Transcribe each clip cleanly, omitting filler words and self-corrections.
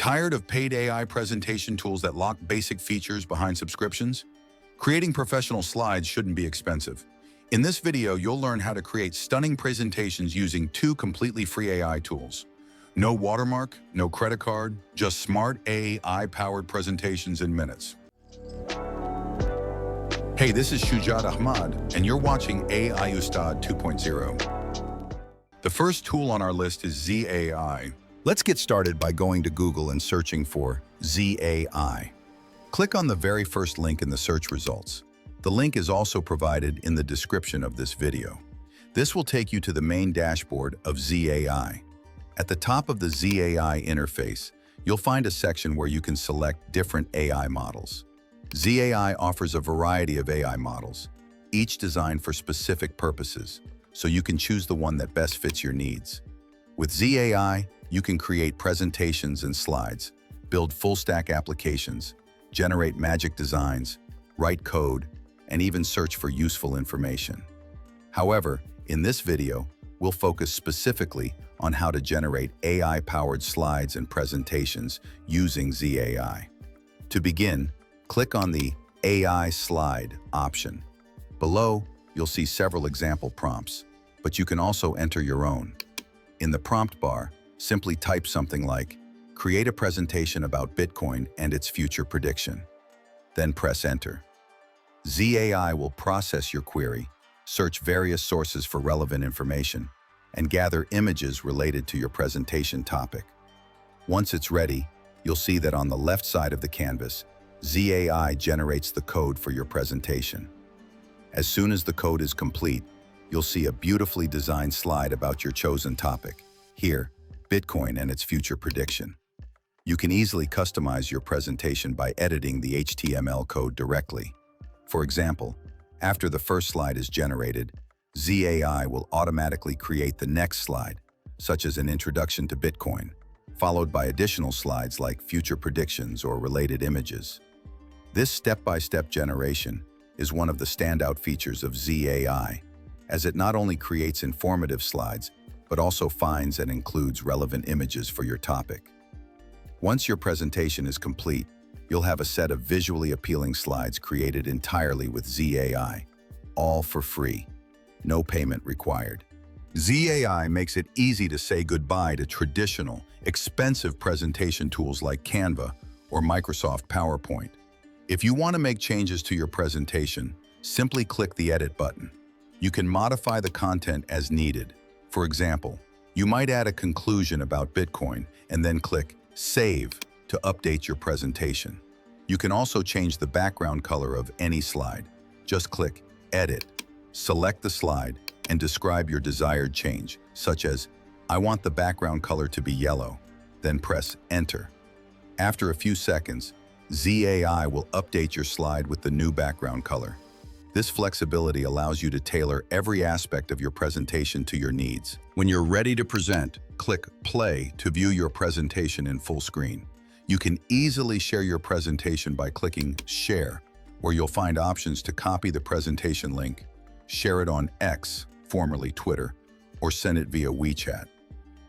Tired of paid AI presentation tools that lock basic features behind subscriptions? Creating professional slides shouldn't be expensive. In this video, you'll learn how to create stunning presentations using two completely free AI tools. No watermark, no credit card, just smart AI-powered presentations in minutes. Hey, this is Shujat Ahmad, and you're watching AI Ustad 2.0. The first tool on our list is Z.ai. Let's get started by going to Google and searching for Z.ai. Click on the very first link in the search results. The link is also provided in the description of this video. This will take you to the main dashboard of Z.ai. At the top of the Z.ai interface, you'll find a section where you can select different AI models. Z.ai offers a variety of AI models, each designed for specific purposes, so you can choose the one that best fits your needs. With Z.ai, you can create presentations and slides, build full-stack applications, generate magic designs, write code, and even search for useful information. However, in this video, we'll focus specifically on how to generate AI-powered slides and presentations using Z.ai. To begin, click on the AI Slide option. Below, you'll see several example prompts, but you can also enter your own. In the prompt bar, simply type something like, "Create a presentation about Bitcoin and its future prediction." Then press enter. Z.ai will process your query, search various sources for relevant information, and gather images related to your presentation topic. Once it's ready, you'll see that on the left side of the canvas, Z.ai generates the code for your presentation. As soon as the code is complete, you'll see a beautifully designed slide about your chosen topic. Here, Bitcoin and its future prediction. You can easily customize your presentation by editing the HTML code directly. For example, after the first slide is generated, Z.ai will automatically create the next slide, such as an introduction to Bitcoin, followed by additional slides like future predictions or related images. This step-by-step generation is one of the standout features of Z.ai, as it not only creates informative slides, but also finds and includes relevant images for your topic. Once your presentation is complete, you'll have a set of visually appealing slides created entirely with Z.ai, all for free. No payment required. Z.ai makes it easy to say goodbye to traditional, expensive presentation tools like Canva or Microsoft PowerPoint. If you want to make changes to your presentation, simply click the Edit button. You can modify the content as needed. For example, you might add a conclusion about Bitcoin and then click Save to update your presentation. You can also change the background color of any slide. Just click Edit, select the slide, and describe your desired change, such as, "I want the background color to be yellow." Then press Enter. After a few seconds, Z.ai will update your slide with the new background color. This flexibility allows you to tailor every aspect of your presentation to your needs. When you're ready to present, click Play to view your presentation in full screen. You can easily share your presentation by clicking Share, where you'll find options to copy the presentation link, share it on X, formerly Twitter, or send it via WeChat.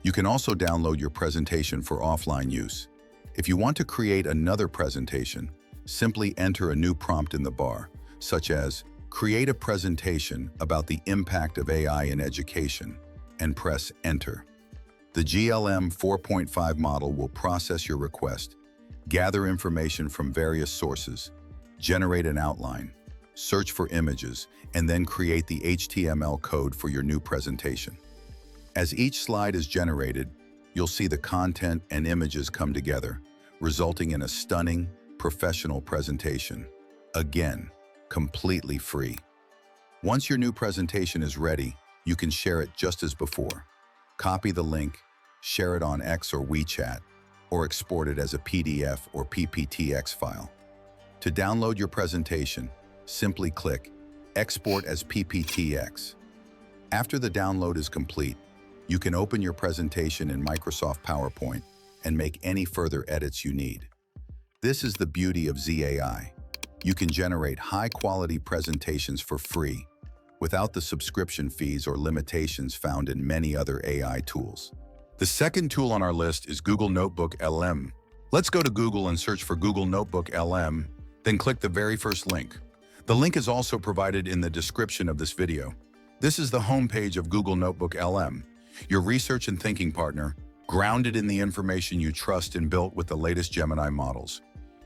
You can also download your presentation for offline use. If you want to create another presentation, simply enter a new prompt in the bar, such as, "Create a presentation about the impact of AI in education," and press Enter. The GLM 4.5 model will process your request, gather information from various sources, generate an outline, search for images, and then create the HTML code for your new presentation. As each slide is generated, you'll see the content and images come together, resulting in a stunning, professional presentation. Again, completely free. Once your new presentation is ready, you can share it just as before. Copy the link, share it on X or WeChat, or export it as a PDF or PPTX file. To download your presentation, simply click Export as PPTX. After the download is complete, you can open your presentation in Microsoft PowerPoint and make any further edits you need. This is the beauty of Z.ai. You can generate high-quality presentations for free, without the subscription fees or limitations found in many other AI tools. The second tool on our list is Google NotebookLM. Let's go to Google and search for Google Notebook LM, then click the very first link. The link is also provided in the description of this video. This is the homepage of Google Notebook LM, your research and thinking partner, grounded in the information you trust and built with the latest Gemini models.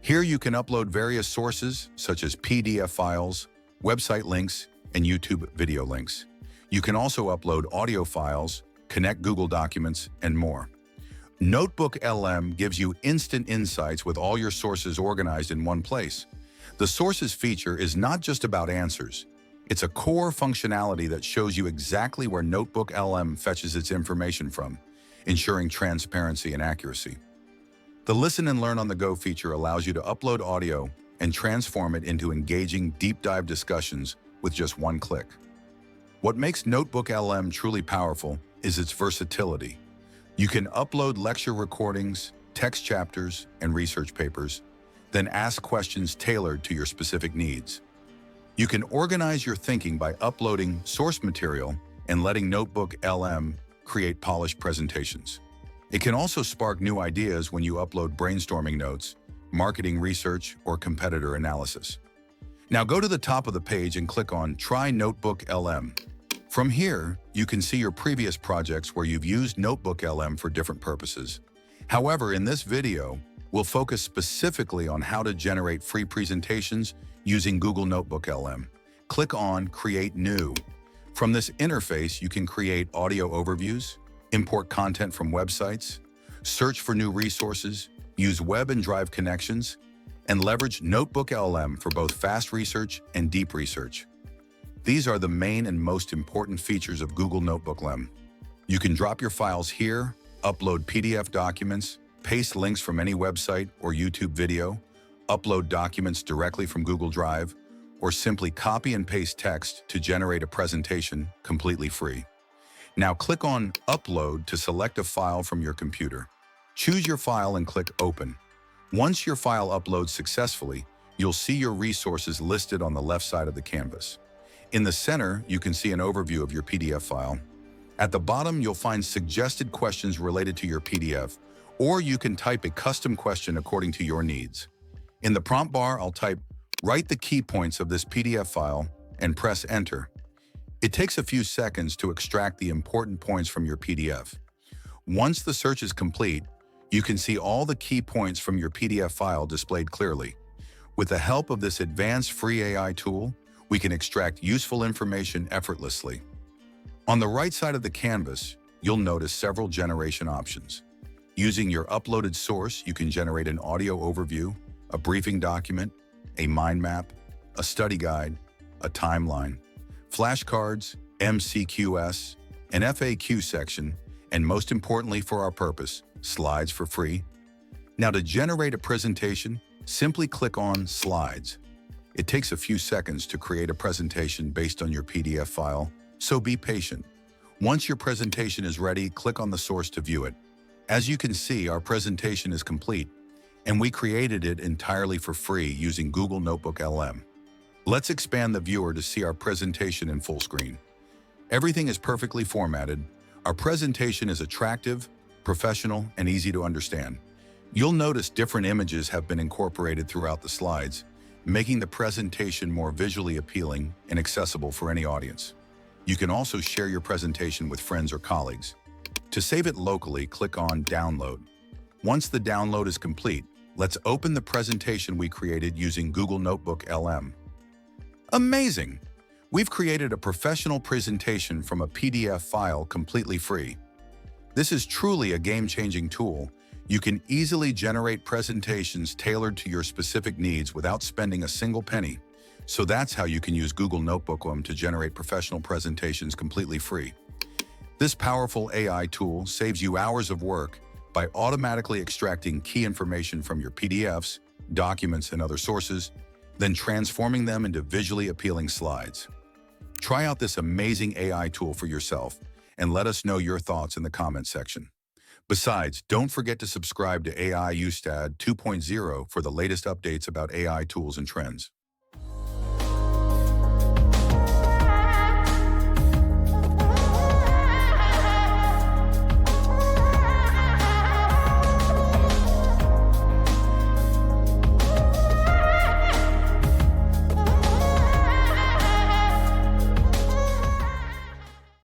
Here you can upload various sources, such as PDF files, website links, and YouTube video links. You can also upload audio files, connect Google Documents, and more. Notebook LM gives you instant insights with all your sources organized in one place. The Sources feature is not just about answers. It's a core functionality that shows you exactly where Notebook LM fetches its information from, ensuring transparency and accuracy. The Listen and Learn on the Go feature allows you to upload audio and transform it into engaging deep dive discussions with just one click. What makes Notebook LM truly powerful is its versatility. You can upload lecture recordings, text chapters, and research papers, then ask questions tailored to your specific needs. You can organize your thinking by uploading source material and letting Notebook LM create polished presentations. It can also spark new ideas when you upload brainstorming notes, marketing research, or competitor analysis. Now go to the top of the page and click on Try Notebook LM. From here, you can see your previous projects where you've used Notebook LM for different purposes. However, in this video, we'll focus specifically on how to generate free presentations using Google Notebook LM. Click on Create New. From this interface, you can create audio overviews, import content from websites, search for new resources, use web and drive connections, and leverage Notebook LM for both fast research and deep research. These are the main and most important features of Google Notebook LM. You can drop your files here, upload PDF documents, paste links from any website or YouTube video, upload documents directly from Google Drive, or simply copy and paste text to generate a presentation completely free. Now click on Upload to select a file from your computer. Choose your file and click Open. Once your file uploads successfully, you'll see your resources listed on the left side of the canvas. In the center, you can see an overview of your PDF file. At the bottom, you'll find suggested questions related to your PDF, or you can type a custom question according to your needs. In the prompt bar, I'll type, "Write the key points of this PDF file," and press Enter. It takes a few seconds to extract the important points from your PDF. Once the search is complete, you can see all the key points from your PDF file displayed clearly. With the help of this advanced free AI tool, we can extract useful information effortlessly. On the right side of the canvas, you'll notice several generation options. Using your uploaded source, you can generate an audio overview, a briefing document, a mind map, a study guide, a timeline, flashcards, MCQs, an FAQ section, and most importantly for our purpose, slides for free. Now to generate a presentation, simply click on Slides. It takes a few seconds to create a presentation based on your PDF file, so be patient. Once your presentation is ready, click on the source to view it. As you can see, our presentation is complete, and we created it entirely for free using Google Notebook LM. Let's expand the viewer to see our presentation in full screen. Everything is perfectly formatted. Our presentation is attractive, professional, and easy to understand. You'll notice different images have been incorporated throughout the slides, making the presentation more visually appealing and accessible for any audience. You can also share your presentation with friends or colleagues. To save it locally, click on Download. Once the download is complete, let's open the presentation we created using Google Notebook LM. Amazing! We've created a professional presentation from a PDF file completely free. This is truly a game-changing tool. You can easily generate presentations tailored to your specific needs without spending a single penny. So that's how you can use Google Notebook LM to generate professional presentations completely free. This powerful AI tool saves you hours of work by automatically extracting key information from your PDFs, documents, and other sources, then transforming them into visually appealing slides. Try out this amazing AI tool for yourself and let us know your thoughts in the comment section. Besides, don't forget to subscribe to AI USTAD 2.0 for the latest updates about AI tools and trends.